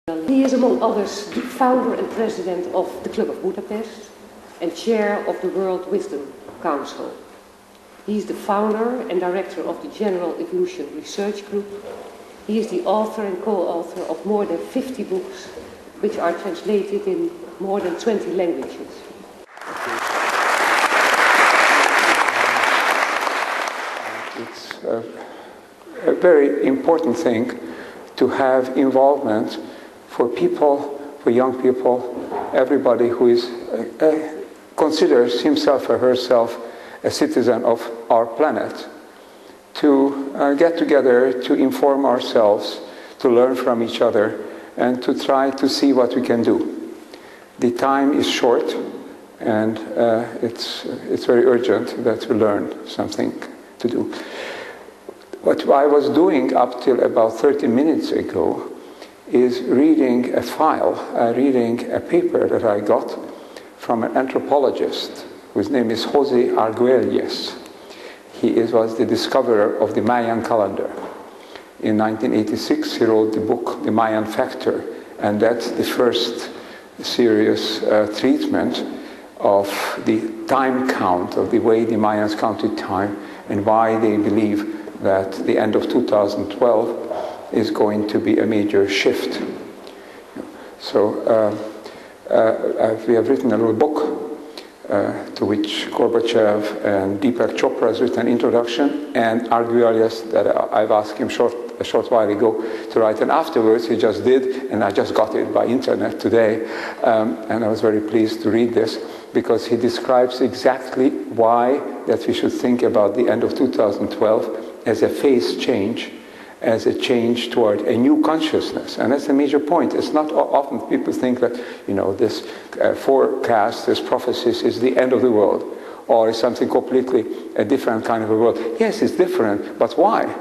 He is, among others, the founder and president of the Club of Budapest and chair of the World Wisdom Council. He is the founder and director of the General Evolution Research Group. He is the author and co-author of more than 50 books, which are translated in more than 20 languages. It's a very important thing to have involvement for people, for young people, everybody who is considers himself or herself a citizen of our planet, to get together, to inform ourselves, to learn from each other, and to try to see what we can do. The time is short, and it's very urgent that we learn something to do. What I was doing up till about 30 minutes ago is reading a file, reading a paper that I got from an anthropologist whose name is Jose Arguelles. He was the discoverer of the Mayan calendar. In 1986 he wrote the book The Mayan Factor, and that's the first serious treatment of the time count, of the way the Mayans counted time, and why they believe that the end of 2012 is going to be a major shift. So we have written a little book to which Gorbachev and Deepak Chopra has written an introduction, and Arguelles, that I've asked him a short while ago to write, and afterwards he just did, and I just got it by internet today, and I was very pleased to read this, because he describes exactly why that we should think about the end of 2012 as a phase change, as a change toward a new consciousness. And that's a major point. It's not often people think that, this forecast, this prophecies is the end of the world, or is something completely a different kind of a world. Yes, it's different, but why?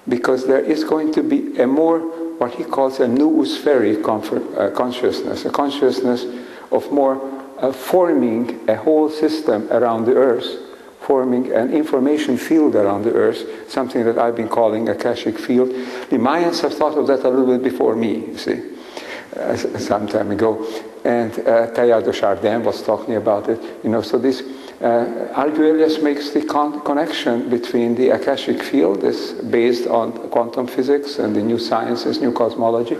Because there is going to be a more, what he calls a noospheric consciousness, a consciousness of more forming a whole system around the Earth, forming an information field around the Earth, something that I've been calling a Akashic field. The Mayans have thought of that a little bit before me, you see, some time ago. And Teilhard de Chardin was talking about it. So this Arguelles makes the connection between the Akashic field, is based on quantum physics and the new sciences, new cosmology,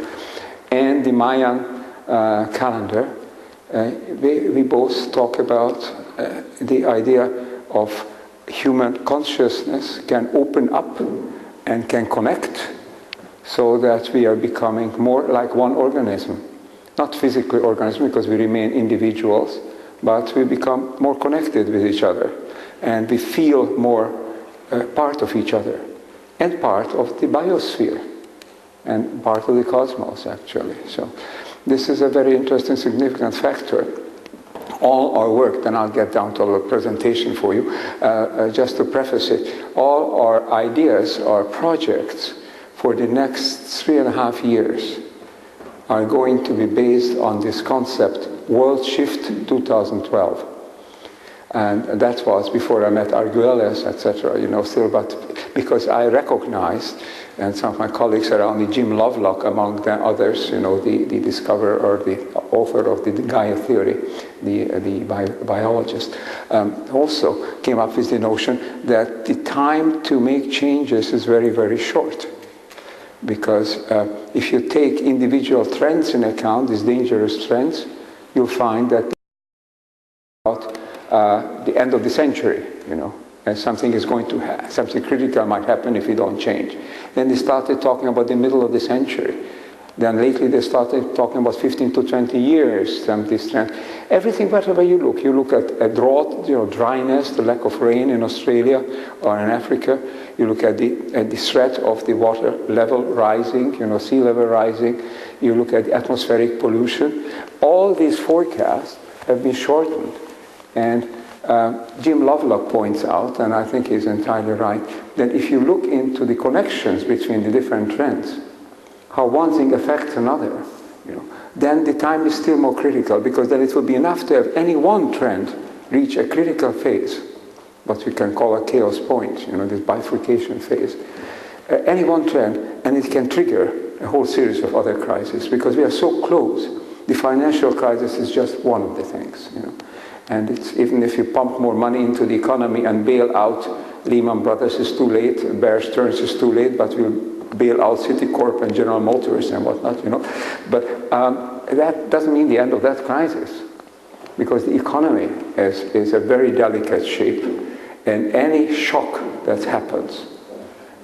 and the Mayan calendar. We both talk about the idea of human consciousness can open up and can connect so that we are becoming more like one organism. Not physically organism, because we remain individuals, but we become more connected with each other, and we feel more part of each other, and part of the biosphere, and part of the cosmos, actually. So this is a very interesting, significant factor. All our work, then I'll get down to a little presentation for you, just to preface it, all our ideas, our projects for the next 3.5 years are going to be based on this concept, World Shift 2012. And that was before I met Arguelles, etc., still, but because I recognized, and some of my colleagues around me, Jim Lovelock among the others, the discoverer or the author of the Gaia theory, the biologist, also came up with the notion that the time to make changes is very, very short. Because if you take individual trends in account, these dangerous trends, you'll find that about the end of the century, and something is going to something critical might happen if you don't change. Then they started talking about the middle of the century. Then lately they started talking about 15 to 20 years, this trend. Everything, whatever you look at a drought, dryness, the lack of rain in Australia or in Africa. You look at the threat of the water level rising, sea level rising. You look at the atmospheric pollution. All these forecasts have been shortened. And Jim Lovelock points out, and I think he's entirely right, that if you look into the connections between the different trends, how one thing affects another, then the time is still more critical, because then it will be enough to have any one trend reach a critical phase, what we can call a chaos point, this bifurcation phase. Any one trend, and it can trigger a whole series of other crises, because we are so close. The financial crisis is just one of the things, you know. And it's, even if you pump more money into the economy and bail out Lehman Brothers, is too late, Bear Stearns is too late, but we'll bail out Citicorp and General Motors and whatnot, you know. But that doesn't mean the end of that crisis, because the economy is a very delicate shape, and any shock that happens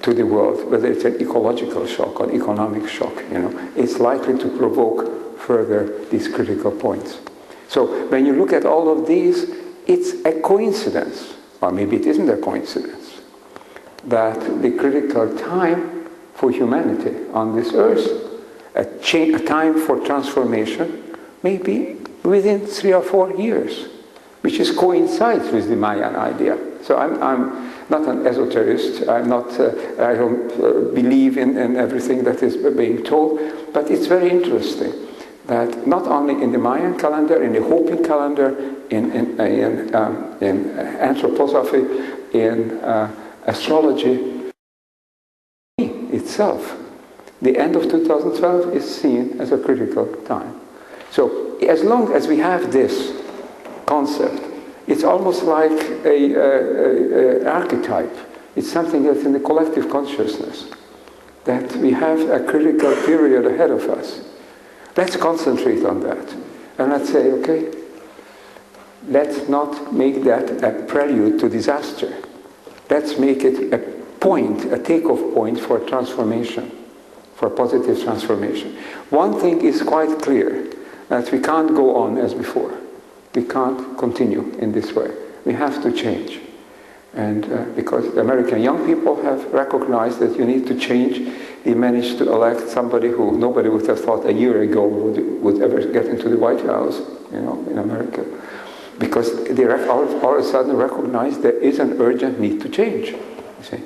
to the world, whether it's an ecological shock or economic shock, you know, it's likely to provoke further these critical points. So when you look at all of these, it's a coincidence, or maybe it isn't a coincidence, that the critical time for humanity on this earth, a time for transformation, may be within 3 or 4 years, which coincides with the Mayan idea. So I'm not an esoterist, I don't believe in everything that is being told, but it's very interesting that not only in the Mayan calendar, in the Hopi calendar, in anthroposophy, in astrology itself, the end of 2012 is seen as a critical time. So as long as we have this concept, it's almost like an archetype. It's something that's in the collective consciousness, that we have a critical period ahead of us. Let's concentrate on that. And let's say, okay, let's not make that a prelude to disaster. Let's make it a point, a takeoff point for transformation, for positive transformation. One thing is quite clear, that we can't go on as before. We can't continue in this way. We have to change. And because the American young people have recognized that you need to change, they managed to elect somebody who nobody would have thought a year ago would ever get into the White House, you know, in America. Because they all of a sudden recognize there is an urgent need to change, you see.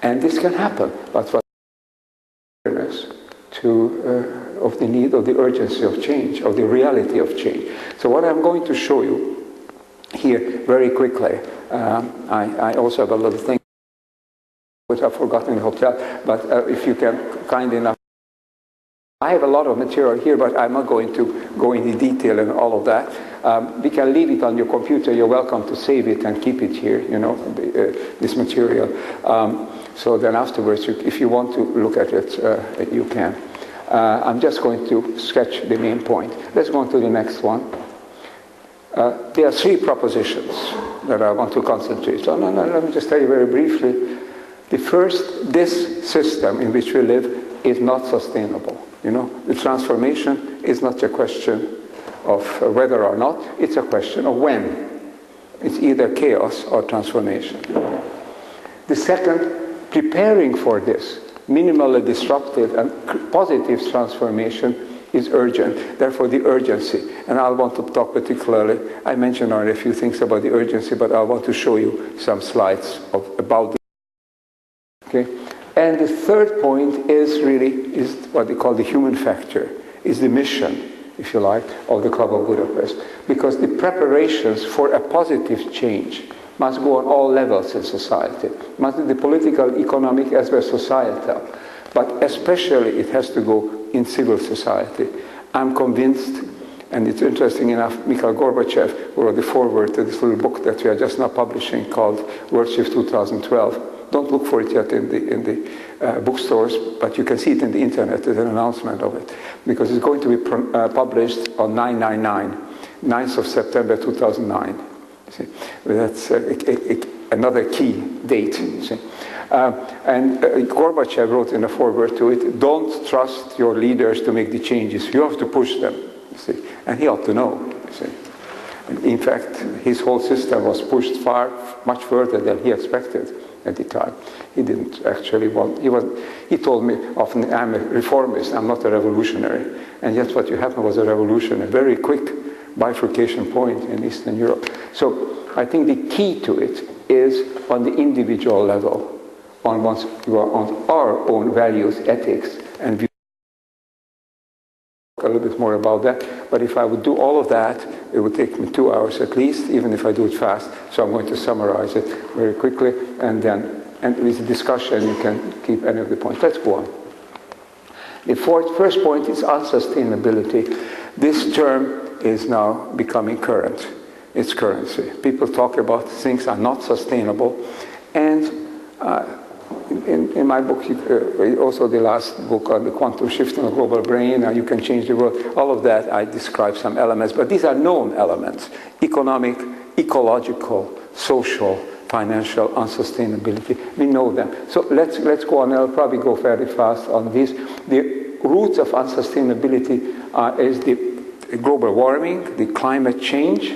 And this can happen, but for awareness of the need, of the urgency of change, of the reality of change. So what I'm going to show you here very quickly, I also have a little thing which I've forgotten in the hotel, but if you can kind enough. I have a lot of material here, but I'm not going to go into detail and all of that. We can leave it on your computer. You're welcome to save it and keep it here, you know, this material. So then afterwards, if you want to look at it, you can. I'm just going to sketch the main point. Let's go on to the next one. There are 3 propositions that I want to concentrate on. And let me just tell you very briefly. The first, this system in which we live is not sustainable. You know, the transformation is not a question of whether or not, it's a question of when. It's either chaos or transformation. The second, preparing for this minimally disruptive and positive transformation is urgent. Therefore, the urgency. And I want to talk particularly, I mentioned already a few things about the urgency, but I want to show you some slides about the okay. And the third point is what they call the human factor, is the mission, if you like, of the Club of Budapest. Because the preparations for a positive change must go on all levels in society. Must be the political, economic, as well as societal. But especially it has to go in civil society. I'm convinced, and it's interesting enough, Mikhail Gorbachev, who wrote the foreword to this little book that we are just now publishing called World Shift 2012. Don't look for it yet in the bookstores, but you can see it in the internet. There's an announcement of it. Because it's going to be published on 9/9/9, 9th of September 2009. You see? That's another key date. You see? And Gorbachev wrote in a foreword to it, don't trust your leaders to make the changes. You have to push them. You see? And he ought to know. You see? In fact, his whole system was pushed much further than he expected at the time. He didn't actually want, he told me often, I'm a reformist, I'm not a revolutionary. And yet what happened was a revolution, a very quick bifurcation point in Eastern Europe. So I think the key to it is on the individual level, on our own values, ethics, and views. A little bit more about that, but if I would do all of that, it would take me 2 hours at least, even if I do it fast. So I'm going to summarize it very quickly, and with the discussion, you can keep any of the points. Let's go on. The first point is unsustainability. This term is now becoming current. It's currency. People talk about things are not sustainable, and in my book, also the last book on the quantum shift in the global brain, you can change the world, all of that, I describe some elements, but these are known elements: economic, ecological, social, financial, unsustainability. We know them. So let's go on. I'll probably go very fast on this. The roots of unsustainability is the global warming, the climate change,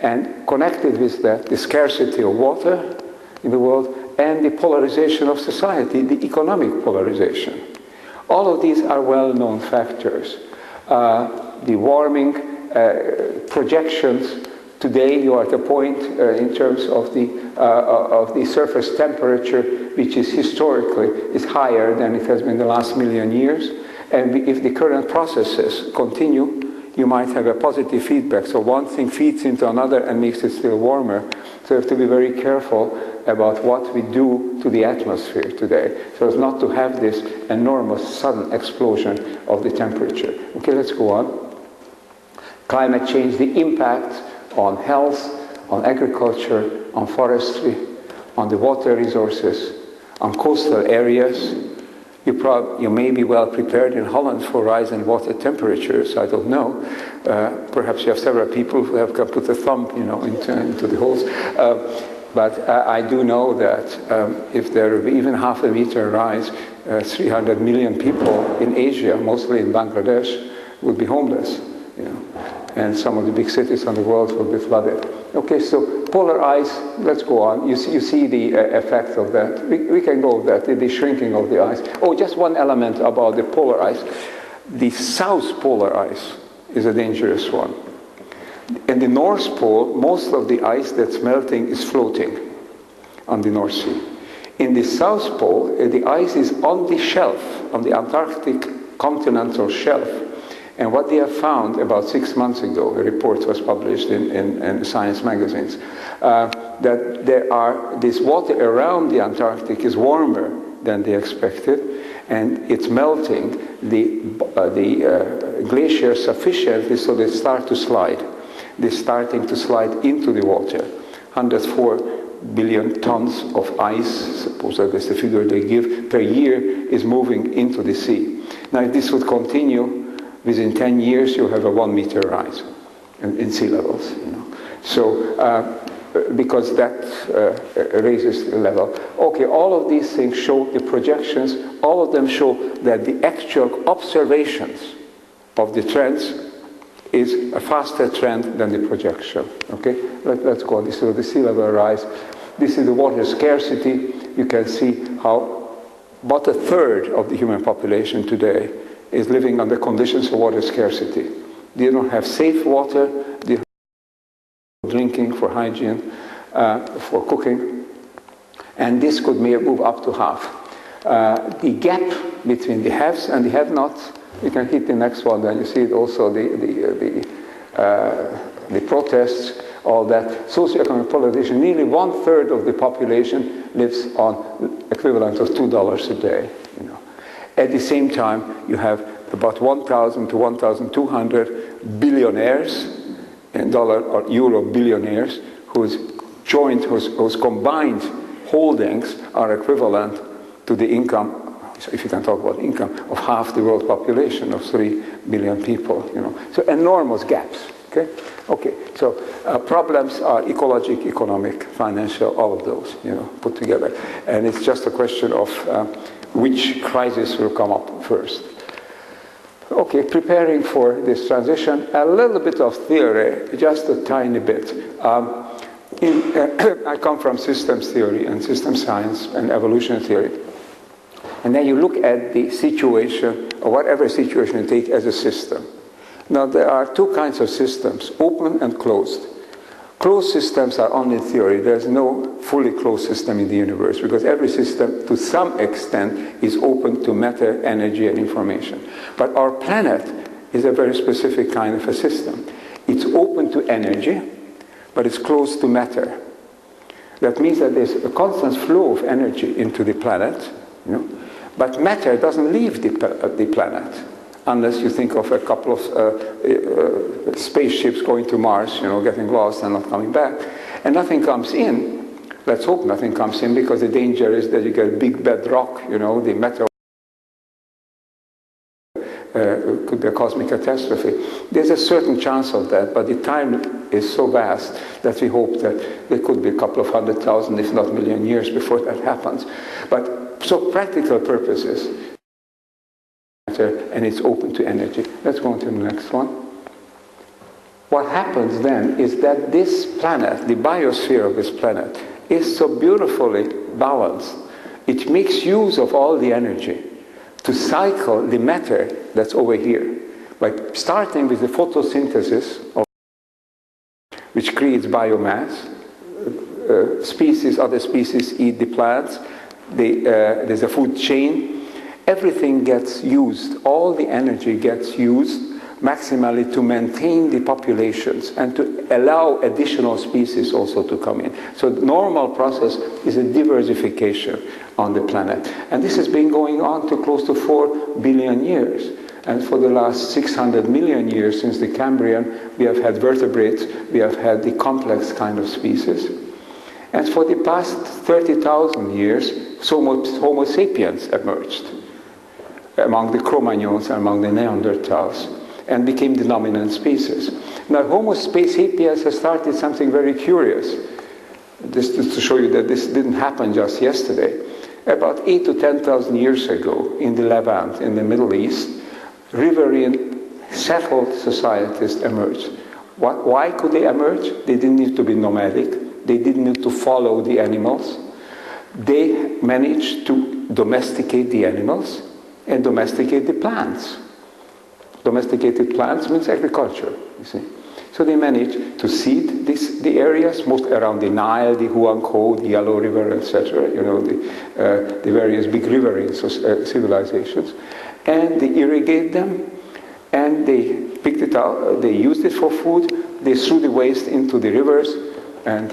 and connected with that, the scarcity of water in the world, and the polarization of society, the economic polarization. All of these are well-known factors. The warming projections, today you are at a point in terms of the surface temperature, which is historically is higher than it has been the last million years. And if the current processes continue, you might have a positive feedback. So one thing feeds into another and makes it still warmer. So you have to be very careful about what we do to the atmosphere today, so as not to have this enormous sudden explosion of the temperature. Okay, let's go on. Climate change, the impact on health, on agriculture, on forestry, on the water resources, on coastal areas. You may be well prepared in Holland for rise in water temperatures, I don't know. Perhaps you have several people who have put a thumb into the holes. But I do know that if there will be even half a meter rise, 300 million people in Asia, mostly in Bangladesh, will be homeless. And some of the big cities in the world will be flooded. Okay, so polar ice, let's go on. You see the effect of that. We can go with that, the shrinking of the ice. Oh, just one element about the polar ice. The South Polar ice is a dangerous one. In the North Pole, most of the ice that's melting is floating on the North Sea. In the South Pole, the ice is on the shelf, on the Antarctic continental shelf. And what they have found about 6 months ago, a report was published in science magazines, that this water around the Antarctic is warmer than they expected, and it's melting the glaciers sufficiently so they start to slide. They're starting to slide into the water. 104 billion tons of ice, suppose that is the figure they give, per year is moving into the sea. Now if this would continue, within 10 years you have a 1 meter rise in sea levels. So, because that raises the level. Okay, all of these things show the projections, all of them show that the actual observations of the trends is a faster trend than the projection. Okay, let's go on. This is the sea level rise. This is the water scarcity. You can see how about a third of the human population today is living under conditions of water scarcity. They don't have safe water, they don't have drinking, for hygiene, for cooking, and this could move up to half. The gap between the haves and the have-nots, you can hit the next one, then you see it also, the protests, all that. Socioeconomic polarization, nearly 1/3 of the population lives on equivalent of $2 a day. At the same time, you have about 1,000 to 1,200 billionaires, and dollar or euro billionaires, whose combined holdings are equivalent to the income, if you can talk about income, of half the world population of 3 billion people. So enormous gaps. Okay. So problems are ecologic, economic, financial, all of those, put together, and it's just a question of which crisis will come up first. Okay, preparing for this transition, a little bit of theory, just a tiny bit. I come from systems theory and system science and evolution theory. And then you look at the situation, or whatever situation you take, as a system. Now there are two kinds of systems, open and closed. Closed systems are only theory. There's no fully closed system in the universe, because every system, to some extent, is open to matter, energy, and information. But our planet is a very specific kind of a system. It's open to energy, but it's closed to matter. That means that there's a constant flow of energy into the planet, But matter doesn't leave the planet, unless you think of a couple of spaceships going to Mars, you know, getting lost and not coming back. And nothing comes in. Let's hope nothing comes in, because the danger is that you get big bedrock, you know, the meteor could be a cosmic catastrophe. There's a certain chance of that, but the time is so vast that we hope that there could be a couple of 100,000, if not million years before that happens. But so practical purposes, and it's open to energy. Let's go on to the next one. What happens then is that this planet, the biosphere of this planet, is so beautifully balanced. It makes use of all the energy to cycle the matter that's over here, by starting with the photosynthesis, which creates biomass. Other species eat the plants. There's a food chain. Everything gets used. All the energy gets used maximally to maintain the populations and to allow additional species also to come in. So the normal process is a diversification on the planet. And this has been going on to close to 4 billion years. And for the last 600 million years since the Cambrian, we have had vertebrates, we have had the complex kind of species. And for the past 30,000 years, Homo sapiens emerged among the Cro-Magnons and among the Neanderthals, and became the dominant species. Now, Homo sapiens has started something very curious. Just to show you that this didn't happen just yesterday. About 8,000 to 10,000 years ago, in the Levant, in the Middle East, riverine settled societies emerged. Why could they emerge? They didn't need to be nomadic. They didn't need to follow the animals. They managed to domesticate the animals and domesticate the plants. Domesticated plants means agriculture, you see. So they managed to seed the areas, most around the Nile, the Huanghe, the Yellow River, etc., you know, the various big riverine civilizations. And they irrigate them, and they picked it out, they used it for food, they threw the waste into the rivers, and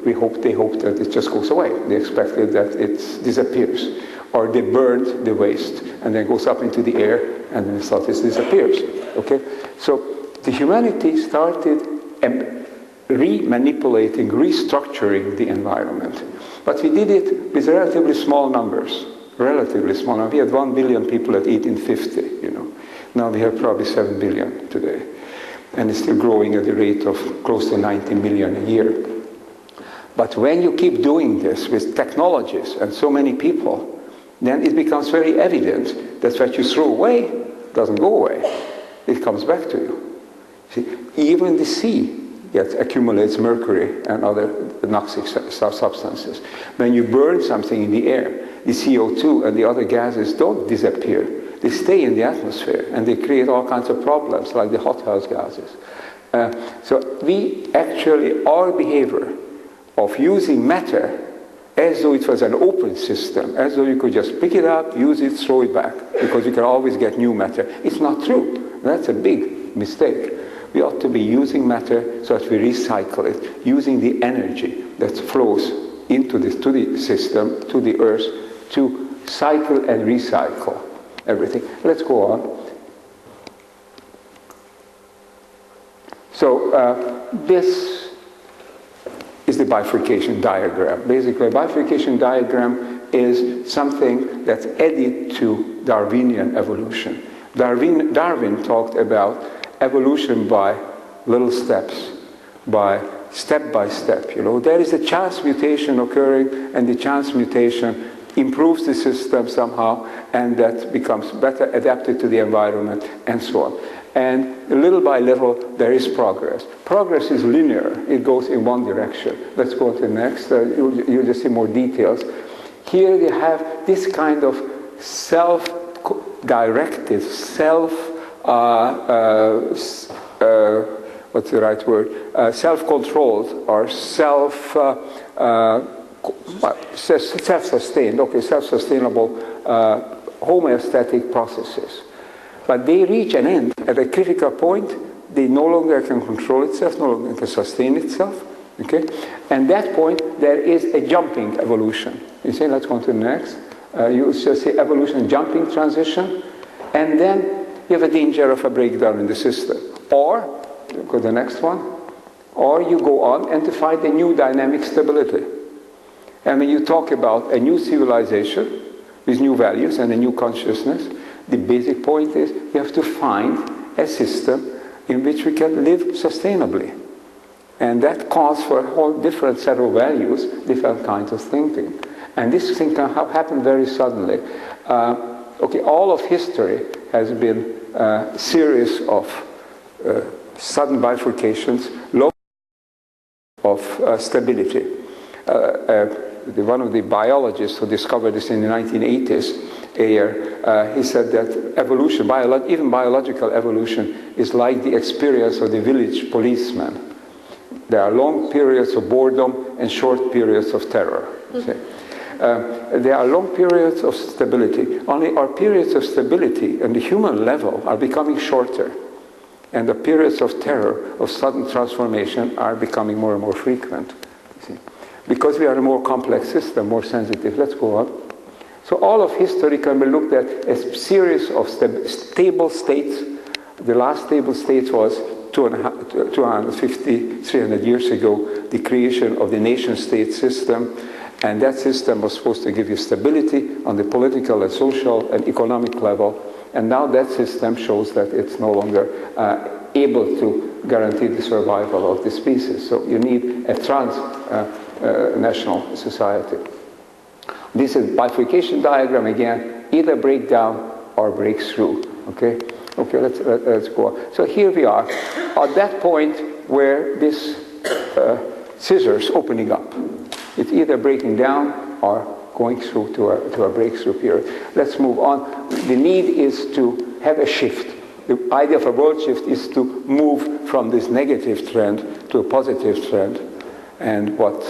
they hoped that it just goes away. They expected that it disappears. Or they burned the waste, and then it goes up into the air, and then it disappears. Okay? So the humanity started remanipulating, restructuring the environment. But we did it with relatively small numbers. Relatively small numbers. We had 1 billion people at 1850, you know. Now we have probably 7 billion today. And it's still growing at the rate of close to 90 million a year. But when you keep doing this with technologies and so many people, then it becomes very evident that what you throw away doesn't go away. It comes back to you. See, even the sea accumulates mercury and other toxic substances. When you burn something in the air, the CO2 and the other gases don't disappear. They stay in the atmosphere, and they create all kinds of problems, like the hothouse gases. So we actually, our behavior of using matter as though it was an open system, as though you could just pick it up, use it, throw it back, because you can always get new matter. It's not true. That's a big mistake. We ought to be using matter so that we recycle it, using the energy that flows into this, to the system, to the earth, to cycle and recycle everything. Let's go on. So this is the bifurcation diagram. Basically, a bifurcation diagram is something that's added to Darwinian evolution. Darwin talked about evolution by little steps, by step, you know. There is a chance mutation occurring, and the chance mutation improves the system somehow, and that becomes better adapted to the environment, and so on. And little by little, there is progress. Progress is linear. It goes in one direction. Let's go to the next. You'll just see more details. Here you have this kind of self-directed, what's the right word? Self-controlled or self-sustainable homeostatic processes. But they reach an end at a critical point. They no longer can control itself, no longer can sustain itself. Okay? And at that point, there is a jumping evolution. You see, let's go to the next. You just say evolution, jumping transition, and then you have a danger of a breakdown in the system. Or, go to the next one, or you go on and to find a new dynamic stability. And when you talk about a new civilization with new values and a new consciousness, the basic point is we have to find a system in which we can live sustainably. And that calls for a whole different set of values, different kinds of thinking. And this thing can happen very suddenly. Okay, all of history has been a series of sudden bifurcations, low of stability. One of the biologists who discovered this in the 1980s, Ayer, he said that evolution, even biological evolution, is like the experience of the village policeman. There are long periods of boredom and short periods of terror. There are long periods of stability. Only our periods of stability on the human level are becoming shorter. And the periods of terror, of sudden transformation, are becoming more and more frequent. Because we are a more complex system, more sensitive. Let's go on. So all of history can be looked at as a series of stable states. The last stable state was 250, 300 years ago, the creation of the nation-state system. And that system was supposed to give you stability on the political and social and economic level. And now that system shows that it's no longer able to guarantee the survival of the species. So you need a transnational society. This is bifurcation diagram again, either breakdown or breakthrough. Okay, let's go on. So here we are at that point where this scissors opening up. It's either breaking down or going through to a breakthrough period. Let's move on. The need is to have a shift. The idea of a world shift is to move from this negative trend to a positive trend. And what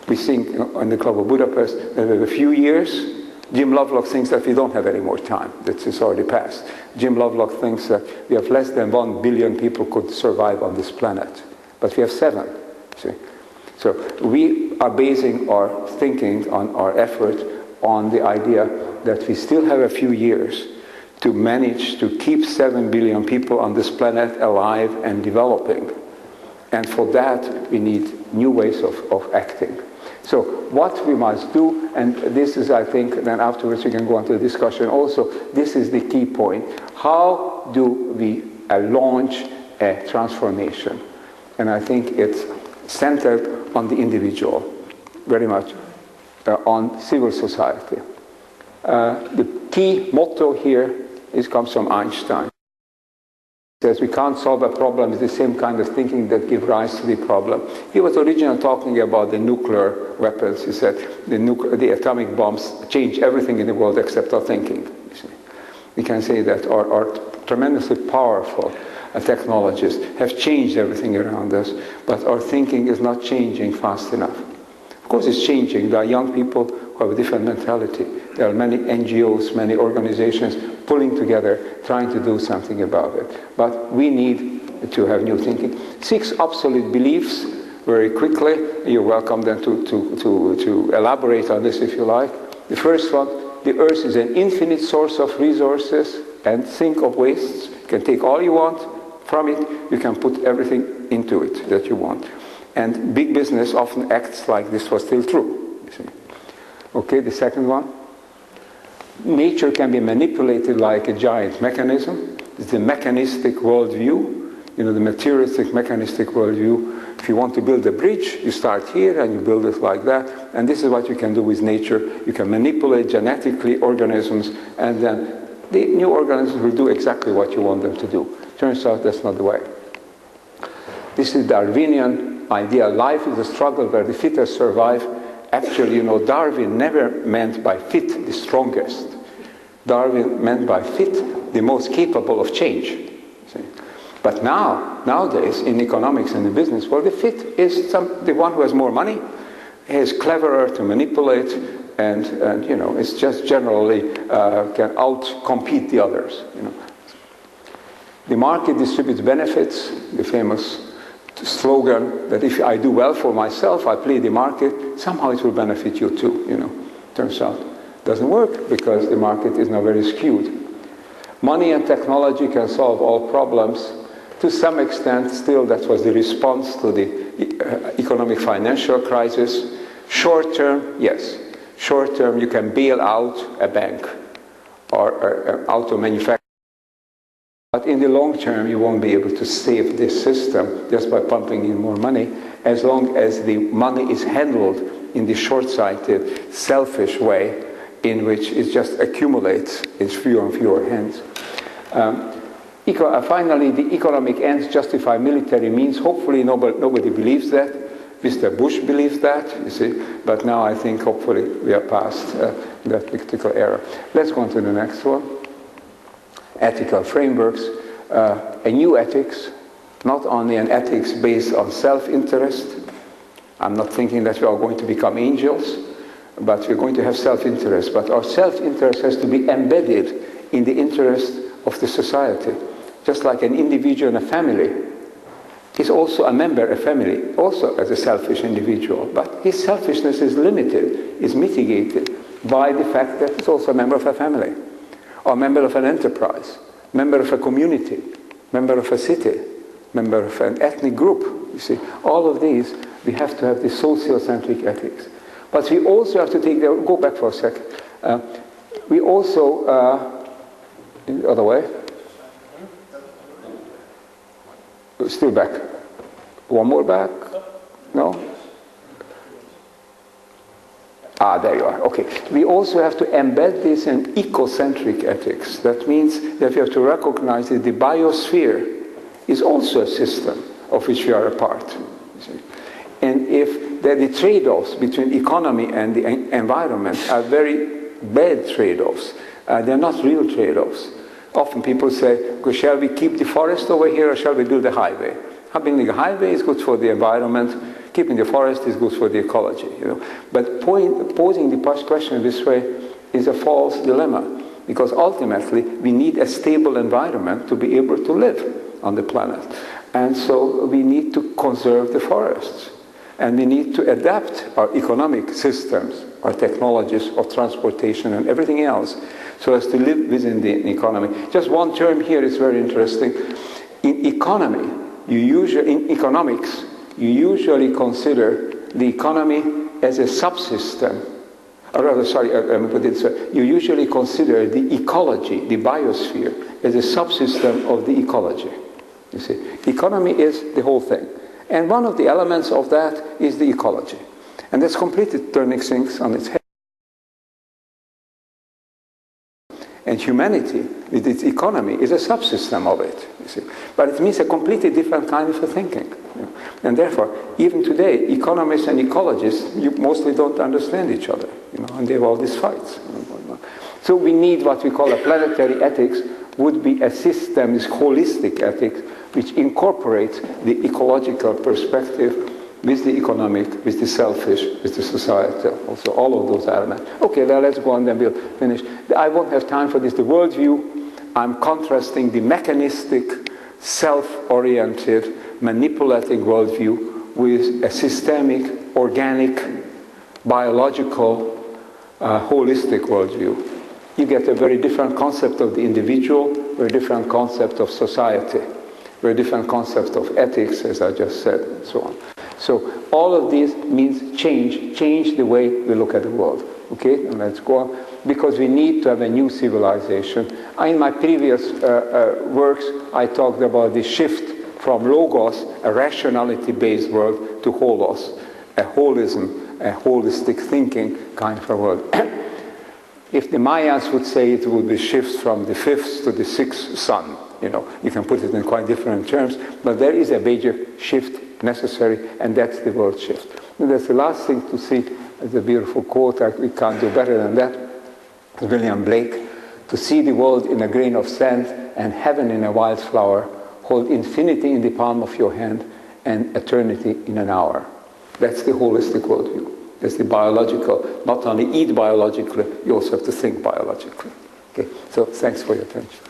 we think in the Club of Budapest, that in a few years, Jim Lovelock thinks that we don't have any more time, that it's already passed. Jim Lovelock thinks that we have less than 1 billion people could survive on this planet. But we have 7, see. So we are basing our thinking on our effort on the idea that we still have a few years to manage to keep 7 billion people on this planet alive and developing. And for that, we need new ways of acting. So what we must do, and this is, I think, then afterwards we can go on to the discussion also, this is the key point. How do we launch a transformation? And I think it's centered on the individual, very much on civil society. The key motto here comes from Einstein. He says we can't solve a problem with the same kind of thinking that gives rise to the problem. He was originally talking about the nuclear weapons. He said the atomic bombs change everything in the world except our thinking. We can say that our tremendously powerful technologies have changed everything around us, but our thinking is not changing fast enough. Of course it's changing. There are young people who have a different mentality. There are many NGOs, many organizations pulling together, trying to do something about it. But we need to have new thinking. 6 obsolete beliefs, very quickly. You're welcome then to elaborate on this if you like. The first one, the earth is an infinite source of resources and sink of wastes. You can take all you want from it, you can put everything into it that you want. And big business often acts like this was still true. You see. Okay, the second one. Nature can be manipulated like a giant mechanism. It's the mechanistic worldview, the materialistic mechanistic worldview. If you want to build a bridge, you start here and you build it like that. And this is what you can do with nature. You can manipulate genetically organisms, and then the new organisms will do exactly what you want them to do. Turns out that's not the way. This is Darwinian idea. Life is a struggle where the fittest survive. Actually, Darwin never meant by fit the strongest. Darwin meant by fit the most capable of change. See? But nowadays, in economics and in business, well, the fit is the one who has more money, is cleverer to manipulate, and it's just generally can out-compete the others. The market distributes benefits, the famous slogan that if I do well for myself, I play the market, somehow it will benefit you too, turns out. Doesn't work because the market is now very skewed. Money and technology can solve all problems. To some extent, still, that was the response to the economic financial crisis. Short term, yes. Short term, you can bail out a bank or an auto manufacturer. But in the long term, you won't be able to save this system just by pumping in more money, as long as the money is handled in the short-sighted, selfish way in which it just accumulates in fewer and fewer hands. Finally, the economic ends justify military means. Hopefully nobody believes that. Mr. Bush believes that, you see, but now I think hopefully we are past that particular era. Let's go on to the next one. Ethical frameworks. A new ethics, not only an ethics based on self-interest. I'm not thinking that we are going to become angels, but we're going to have self-interest. But our self-interest has to be embedded in the interest of the society. Just like an individual in a family is also a member of a family, also as a selfish individual. But his selfishness is limited, is mitigated by the fact that he's also a member of a family, or a member of an enterprise, member of a community, member of a city, member of an ethnic group. You see, all of these, we have to have this sociocentric ethics. But we also have to take go back for a sec. We also, the other way, still back. One more back? No? Ah, there you are. Okay. We also have to embed this in ecocentric ethics. That means that we have to recognize that the biosphere is also a system of which we are a part. And if the trade-offs between economy and the environment are very bad trade-offs, they're not real trade-offs. Often people say, okay, shall we keep the forest over here or shall we build a highway? Building a highway is good for the environment, keeping the forest is good for the ecology. You know? But posing the question this way is a false dilemma, because ultimately we need a stable environment to be able to live on the planet. And so we need to conserve the forests. And we need to adapt our economic systems, our technologies of transportation and everything else, so as to live within the economy. Just one term here is very interesting. In economy, in economics, you usually consider the economy as a subsystem. Or rather, sorry, let me put it this way. You usually consider the ecology, the biosphere, as a subsystem of the ecology. You see, economy is the whole thing. And one of the elements of that is the ecology. And that's completely turning things on its head. And humanity, with its economy, is a subsystem of it, you see. But it means a completely different kind of thinking. You know? And therefore, even today, economists and ecologists, you mostly don't understand each other, you know, and they have all these fights. So we need what we call a planetary ethics, would be a system, this holistic ethics, which incorporates the ecological perspective with the economic, with the selfish, with the societal, also all of those elements. Okay, now let's go on, then we'll finish. I won't have time for this. The worldview, I'm contrasting the mechanistic, self-oriented, manipulating worldview with a systemic, organic, biological, holistic worldview. You get a very different concept of the individual, very different concept of society, very different concept of ethics, as I just said, and so on. So all of this means change the way we look at the world. Okay, and let's go on, because we need to have a new civilization. In my previous works, I talked about the shift from logos, a rationality-based world, to holos, a holism, a holistic thinking kind of a world. If the Mayans would say it would be shifts from the fifth to the sixth sun, you know, you can put it in quite different terms, but there is a major shift necessary, and that's the world shift. And that's the last thing to see, as a beautiful quote, we can't do better than that, William Blake, to see the world in a grain of sand and heaven in a wildflower, hold infinity in the palm of your hand and eternity in an hour. That's the holistic worldview. That's the biological. Not only eat biologically, you also have to think biologically. Okay, so thanks for your attention.